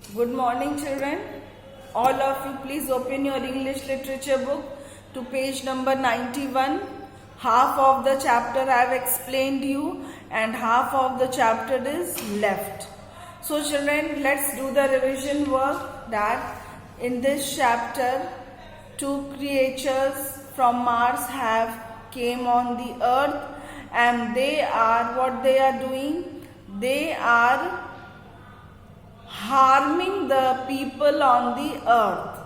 Good morning, children. All of you, please open your English literature book to page number 91. Half of the chapter I have explained you and half of the chapter is left. So, children, let's do the revision work that in this chapter, two creatures from Mars have came on the earth, and they are what they are doing. They are harming the people on the earth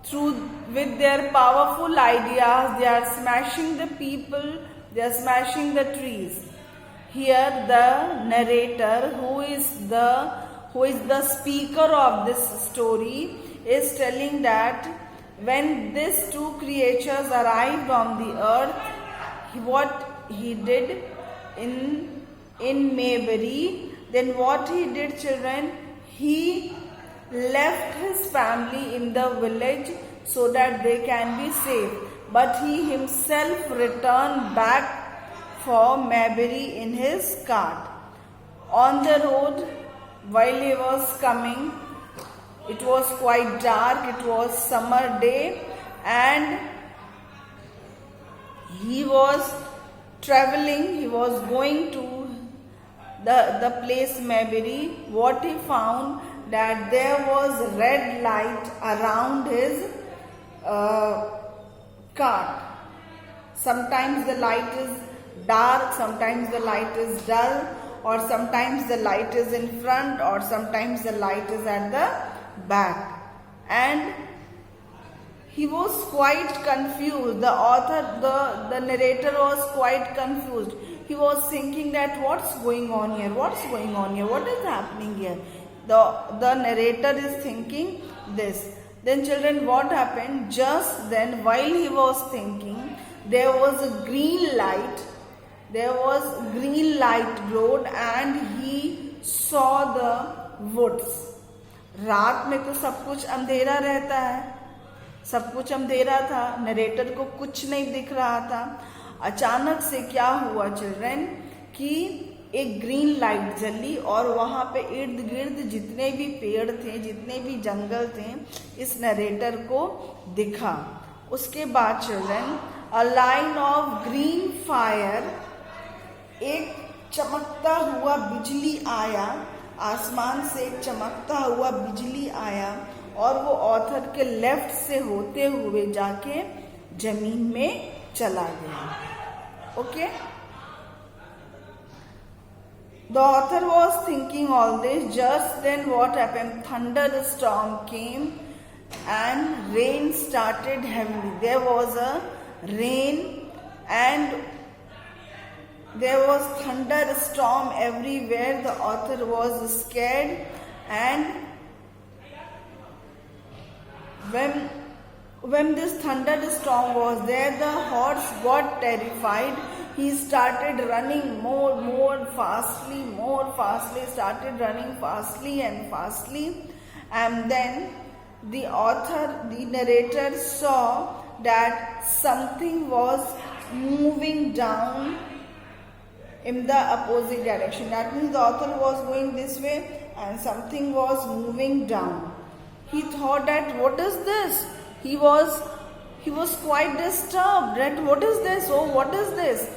through with their powerful ideas. They are smashing the people, they are smashing the trees. Here the narrator, who is the speaker of this story, is telling that when these two creatures arrived on the earth, what he did in Mayberry. Then what he did, children, he left his family in the village so that they can be safe. But he himself returned back for Mayberry in his cart. On the road, while he was coming, it was quite dark, it was summer day, and he was traveling, he was going to the place Mayberry. What he found, that there was red light around his cart. Sometimes the light is dark, sometimes the light is dull, or sometimes the light is in front, or sometimes the light is at the back. And he was quite confused. The author, the narrator was quite confused. He was thinking that what's going on here? What's going on here? What is happening here? The narrator is thinking this. Then, children, what happened? Just then, while he was thinking, there was a green light. There was green light glowed, and he saw the woods. रात में तो सब कुछ अंधेरा रहता है, सब कुछ अंधेरा था, नरेटर को कुछ नहीं दिख रहा था. अचानक से क्या हुआ, चिल्ड्रन, कि एक ग्रीन लाइट जली और वहां पे इर्द गिर्द जितने भी पेड़ थे, जितने भी जंगल थे, इस नरेटर को दिखा. उसके बाद, children, a line of green fire, एक चमकता हुआ बिजली आया, आसमान से एक चमकता हुआ बिजली आया और वो ऑथर के लेफ्ट से होते हुए जाके जमीन में चला गया. Okay? The author was thinking all this. Just then what happened? Thunderstorm came and rain started heavily. There was a rain and there was thunderstorm everywhere. The author was scared, and when this thunderstorm was there, the horse got terrified. He started running more fastly, started running fastly and fastly. And then the narrator saw that something was moving down in the opposite direction. That means the author was going this way and something was moving down. He thought that what is this? He was quite disturbed. That what is this? Oh, what is this?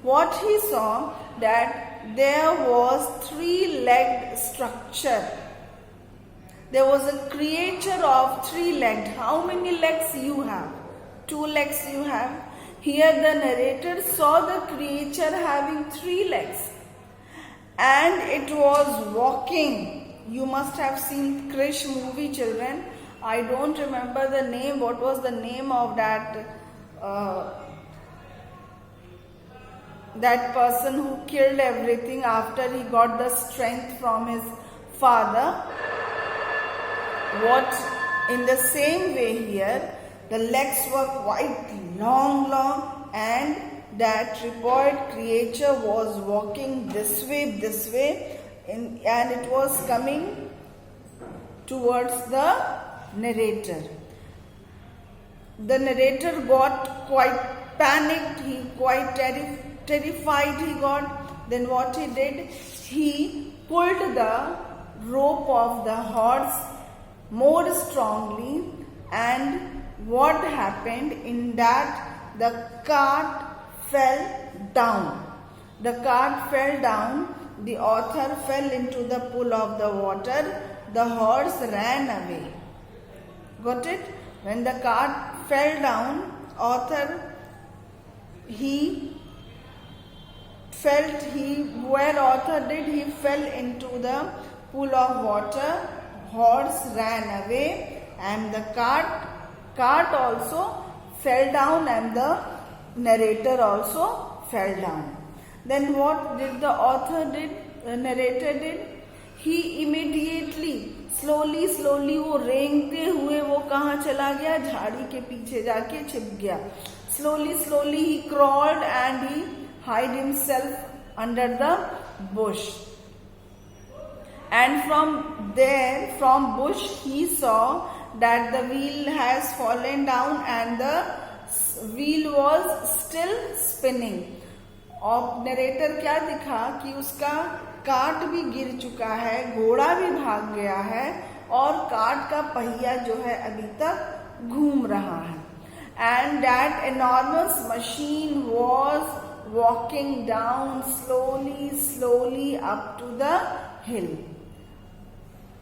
What he saw, that there was three-legged structure. There was a creature of three-legged. How many legs you have? 2 legs you have. Here the narrator saw the creature having 3 legs, and it was walking. You must have seen Krish movie, children. I don't remember the name. What was the name of that person who killed everything after he got the strength from his father? What, in the same way here, the legs were quite long, and that tripod creature was walking this way, and it was coming towards the narrator. The narrator got quite panicked, he quite terrified he got. Then what he did, he pulled the rope of the horse more strongly, and what happened in that the cart fell down. The cart fell down, the author fell into the pool of the water, the horse ran away. Got it? When the cart fell down, he fell into the pool of water, horse ran away, and the cart also fell down, and the narrator also fell down. Then what did the narrator did? He immediately, slowly वो रेंगते हुए वो कहाँ चला गया? झाड़ी के पीछे जाके छिप गया. Slowly he crawled and he hid himself under the bush. And from bush he saw that the wheel has fallen down and the wheel was still spinning. और नरेटर क्या दिखा कि उसका कार्ट भी गिर चुका है, घोड़ा भी भाग गया है और कार्ट का पहिया जो है अभी तक घूम रहा है. And that enormous machine was walking down slowly up to the hill.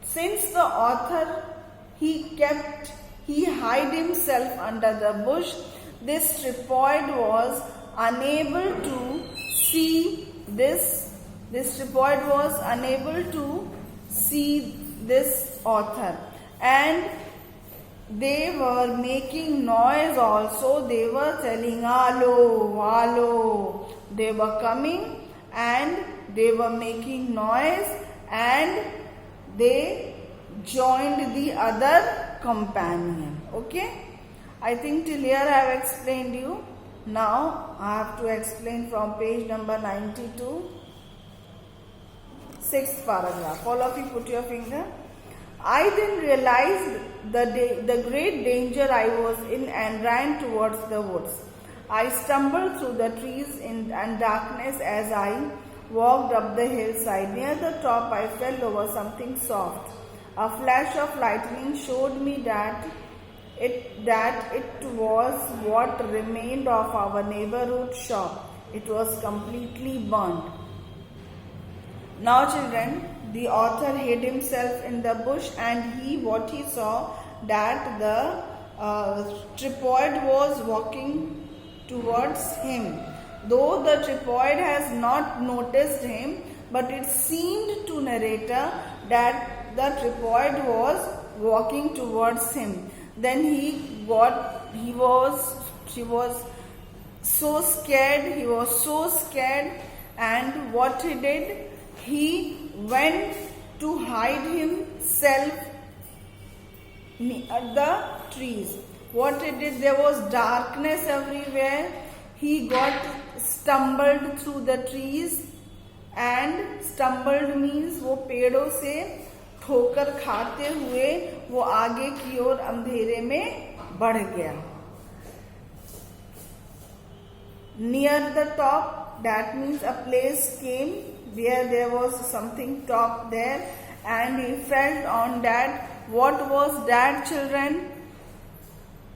Since the author he hid himself under the bush, this tripod was unable to see this author, and they were making noise also. They were telling hello. They were coming and they were making noise, and they joined the other companion. Okay, I think till here I have explained you. Now I have to explain from page number 92, 6th paragraph. All of you put your finger. I then realized the great danger I was in and ran towards the woods. I stumbled through the trees and darkness as I walked up the hillside. Near the top I fell over something soft. A flash of lightning showed me that it was what remained of our neighborhood shop. It was completely burnt. Now children, the author hid himself in the bush, and what he saw that the tripod was walking towards him. Though the tripod has not noticed him, but it seemed to narrator that the tripod was walking towards him. Then he was so scared, and what he did, he went to hide himself near the trees. What he did, there was darkness everywhere. He stumbled through the trees, and stumbled means वो पेड़ों से ठोकर खाते हुए वो आगे की ओर अंधेरे में बढ़ गया. Near the top, that means a place came where there was something top there, and he felt on that. What was that, children?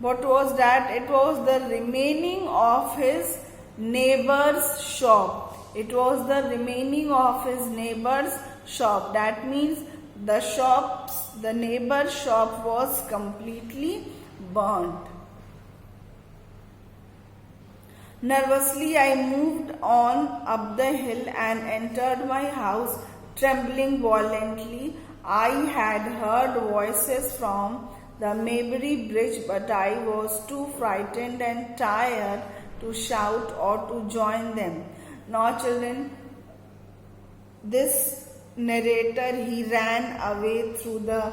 What was that? It was the remaining of his neighbor's shop. It was the remaining of his neighbor's shop. That means the neighbor's shop was completely burnt. Nervously, I moved on up the hill and entered my house, trembling violently. I had heard voices from the Maybury Bridge, but I was too frightened and tired to shout or to join them. Now, children, this narrator, he ran away through the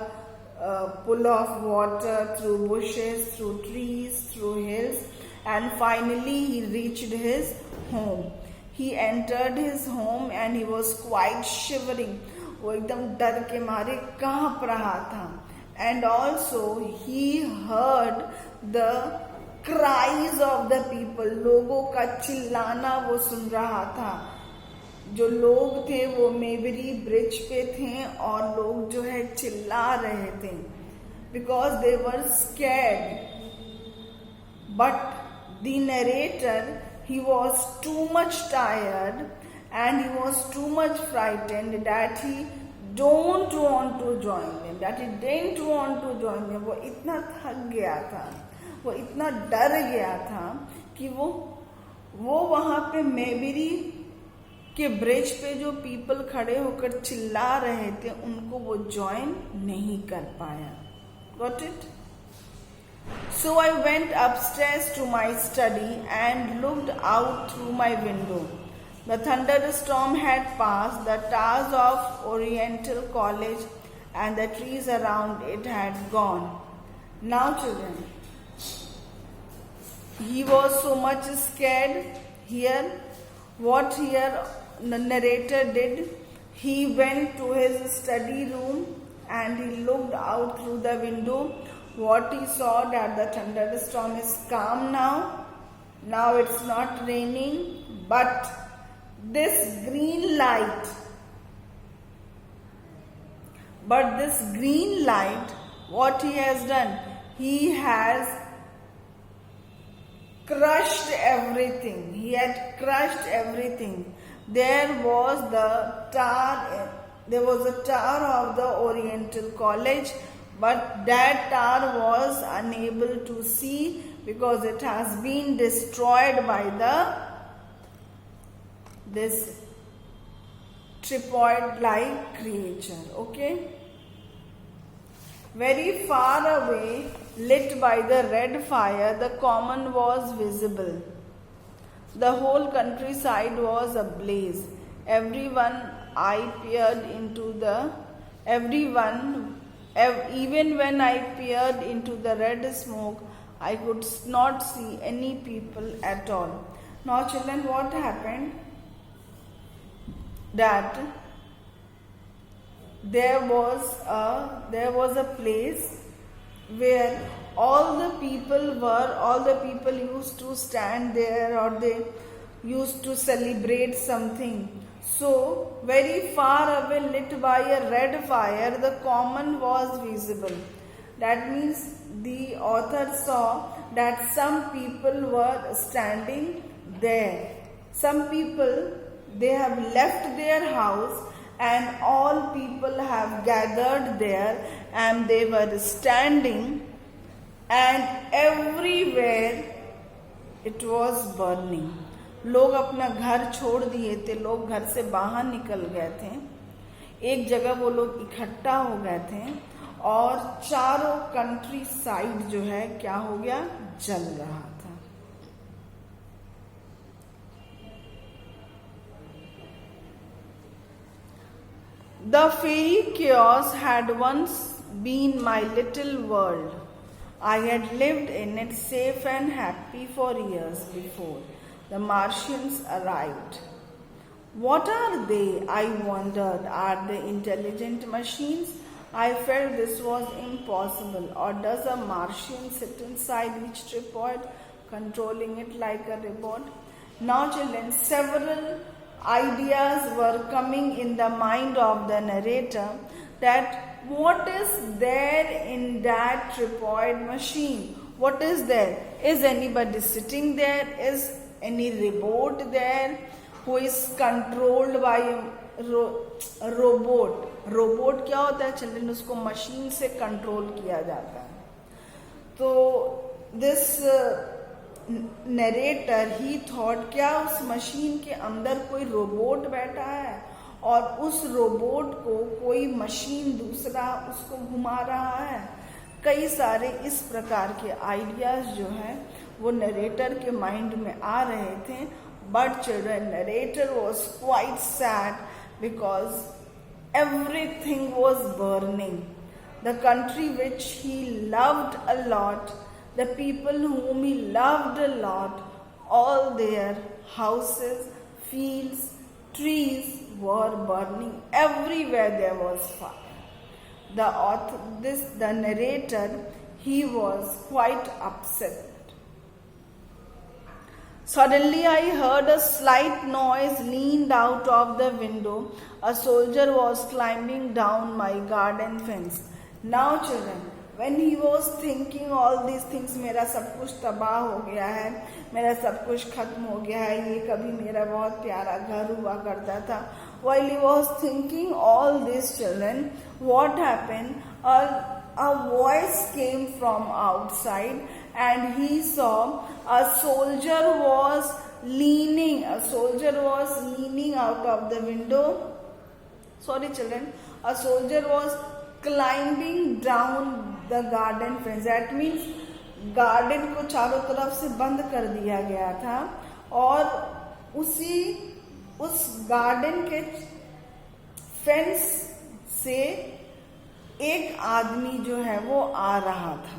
pool of water, through bushes, through trees, through hills, and finally he reached his home. He entered his home and he was quite shivering. वो एकदम डर के मारे कांप रहा था. And also he heard the cries of the people. लोगों का चिल्लाना वो सुन रहा था. जो लोग थे वो मेबरी ब्रिज पे थे और लोग जो है चिल्ला रहे थे, because they were scared. But the narrator, he was too much tired and he was too much frightened that he don't want to join them, that he didn't want to join them. वो इतना थक गया था, वो इतना डर गया था कि वो वहां पे मेबरी के ब्रिज पे जो पीपल खड़े होकर चिल्ला रहे थे उनको वो ज्वाइन नहीं कर पाया. Got it? So I went upstairs to my study and looked out through my window. The thunderstorm had passed, the towers of Oriental College and the trees around it had gone. Now children, he was so much scared. What the narrator did, he went to his study room and he looked out through the window. What he saw, that the thunderstorm is calm now. Now it's not raining, but this green light, what he has done, he has crushed everything. He had crushed everything. There was a tower of the Oriental College, but that tower was unable to see because it has been destroyed by this tripod-like creature. Okay? Very far away, lit by the red fire, the common was visible. The whole countryside was ablaze. Even when I peered into the red smoke, I could not see any people at all. Now children, what happened? That there was a place where all the people used to stand there, or they used to celebrate something. So very far away, lit by a red fire, the common was visible. That means the author saw that some people were standing there. Some people, they have left their house and all people have gathered there and they were standing, and everywhere it was burning. लोग अपना घर छोड़ दिए थे, लोग घर से बाहर निकल गए थे, एक जगह वो लोग इकट्ठा हो गए थे और चारों कंट्री साइड जो है क्या हो गया, जल रहा था. The fairy chaos had once been my little world. I had lived in it safe and happy for years before the Martians arrived. What are they? I wondered. Are they intelligent machines? I felt this was impossible. Or does a Martian sit inside each tripod, controlling it like a robot? Now children, several ideas were coming in the mind of the narrator, that what is there in that tripod machine? What is there? Is anybody sitting there? Is any robot there who is controlled by a robot? Robot क्या होता है children, उसको machine से control किया जाता है. तो this narrator he thought, क्या उस मशीन के अंदर कोई रोबोट बैठा है और उस रोबोट को कोई मशीन दूसरा उसको घुमा रहा है. कई सारे इस प्रकार के आइडियाज जो है वो नरेटर के माइंड में आ रहे थे. But children, narrator was quite sad because everything was burning. The country which he loved a lot, the people whom he loved a lot, all their houses, fields, trees were burning. Everywhere there was fire. The narrator, he was quite upset. Suddenly I heard a slight noise, leaned out of the window. A soldier was climbing down my garden fence. Now children, when he was thinking all these things, मेरा सब कुछ तबाह हो गया है, मेरा सब कुछ खत्म हो गया है, ये कभी मेरा बहुत प्यारा घर हुआ करता था. While he was thinking all this, children, what happened? A voice came from outside, and he saw a soldier was leaning out of the window. Sorry children, a soldier was climbing down the garden fence. That means garden को चारों तरफ से बंद कर दिया गया था और उस गार्डन के फेंस से एक आदमी जो है वो आ रहा था.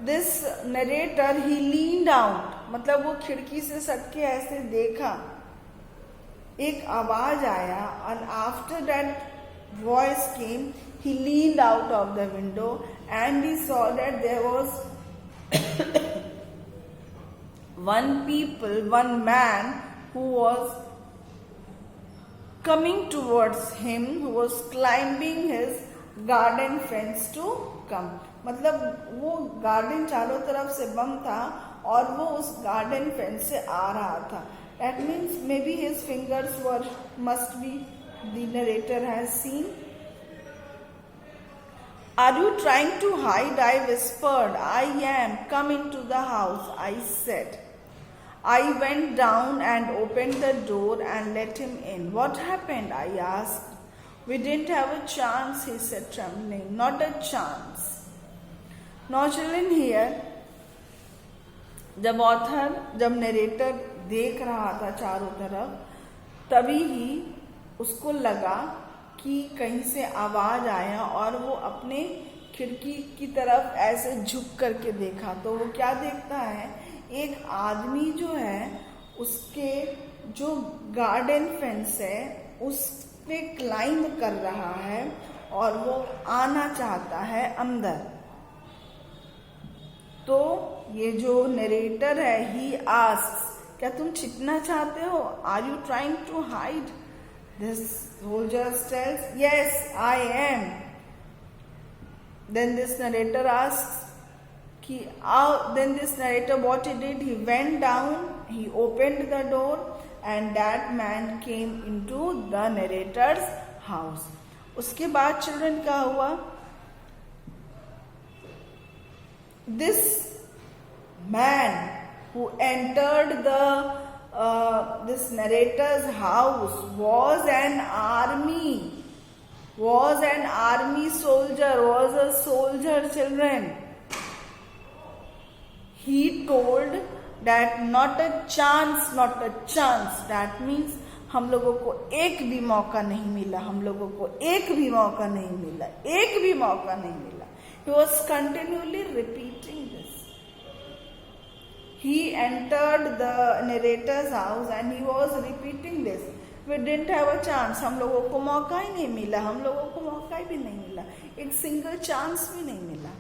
This narrator he leaned out, मतलब वो खिड़की से सटके ऐसे देखा, एक आवाज आया, and after that voice came, he leaned out of the window and he saw that there was one man who was coming towards him, who was climbing his garden fence to come. मतलब वो garden चारों तरफ से बंद था और वो उस गार्डन फेंस से आ रहा था. That means maybe his fingers must be, the narrator has seen. Are you trying to hide? I whispered. I am. Come into the house, I said. I went down and opened the door and let him in. What happened? I asked. We didn't have a chance, he said, trembling. Not a chance. Now children, here, जब narrator देख रहा था चारों तरफ, तभी ही उसको लगा कि कहीं से आवाज आया और वो अपने खिड़की की तरफ ऐसे झुक करके देखा. तो वो क्या देखता है, एक आदमी जो है उसके जो गार्डन फेंस है उस पे क्लाइंब कर रहा है और वो आना चाहता है अंदर. तो ये जो नरेटर है, ही आस्क्स, क्या तुम छिपना चाहते हो? Are you trying to hide? This soldier tells, yes, I am. Then this narrator asks, then this narrator, what he did, he went down, he opened the door, and that man came into the narrator's house. उसके बाद children क्या हुआ? This man who entered this narrator's house was an army soldier, was a soldier, children. He told that not a chance. That means हम लोगों को एक भी मौका नहीं मिला. He was continually repeating this. He entered the narrator's house and he was repeating this. We didn't have a chance. हम लोगों को मौका ही नहीं मिला. एक single chance भी नहीं मिला.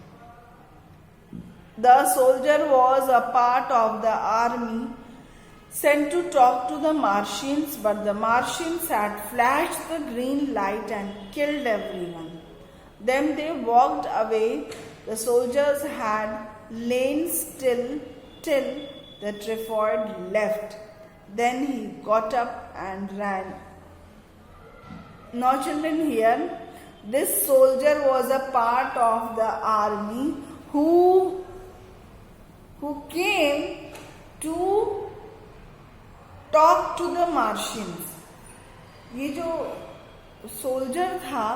The soldier was a part of the army sent to talk to the Martians, but the Martians had flashed the green light and killed everyone. Then they walked away. The soldiers had lain still till the Trefoid left. Then he got up and ran. Now children, here, this soldier was a part of the army who came to talk to the Martians. ये जो soldier था,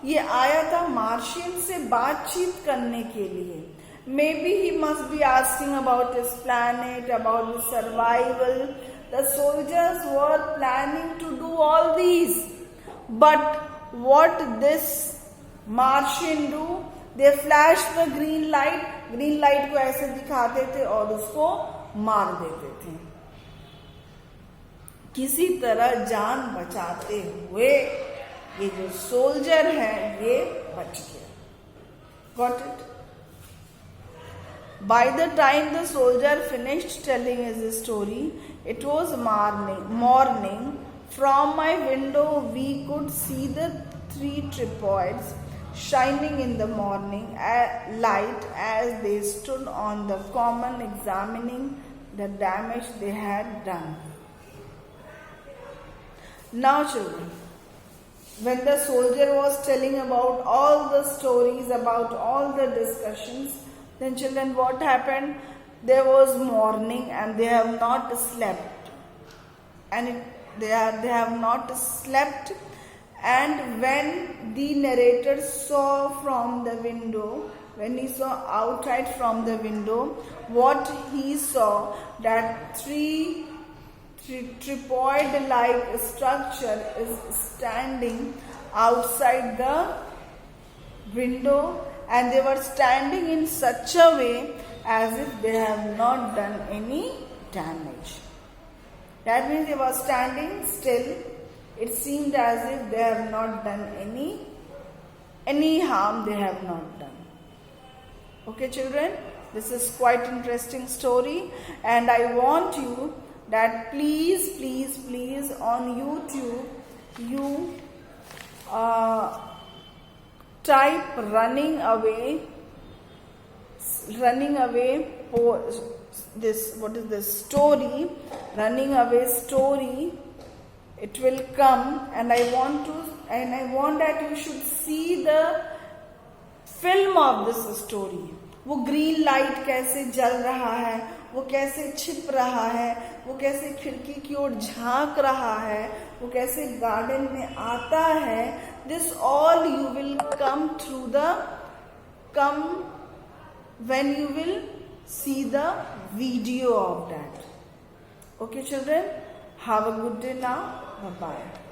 ये आया था Martian से बातचीत करने के लिए. Maybe he must be asking about his planet, about the survival. The soldiers were planning to do all these. But what this Martian do? They flash the green light. Green light को ऐसे दिखाते थे और उसको मार देते थे. किसी तरह जान बचाते हुए ये जो सोल्जर है ये बच गया. Got it? By the time the soldier finished telling his story, it was morning. From my window, we could see the three tripods shining in the morning light as they stood on the common examining the damage they had done. Now, children, when the soldier was telling about all the stories, about all the discussions, then children, what happened? There was morning and they have not slept. And they have not slept. And when the narrator saw from the window, when he saw outside from the window, what he saw, that three tripod-like structure is standing outside the window, and they were standing in such a way as if they have not done any damage. That means they were standing still. It seemed as if they have not done any harm they have not done. Okay, children, this is quite interesting story, and I want you that please on YouTube you type running away this, what is this story, running away story. It will come, and I want that you should see the film of this story. वो green light कैसे जल रहा है, वो कैसे छिप रहा है, वो कैसे खिड़की की ओर झांक रहा है, वो कैसे गार्डन में आता है. This all you will come when you will see the video of that. Okay, children, have a good day now. Bye bye.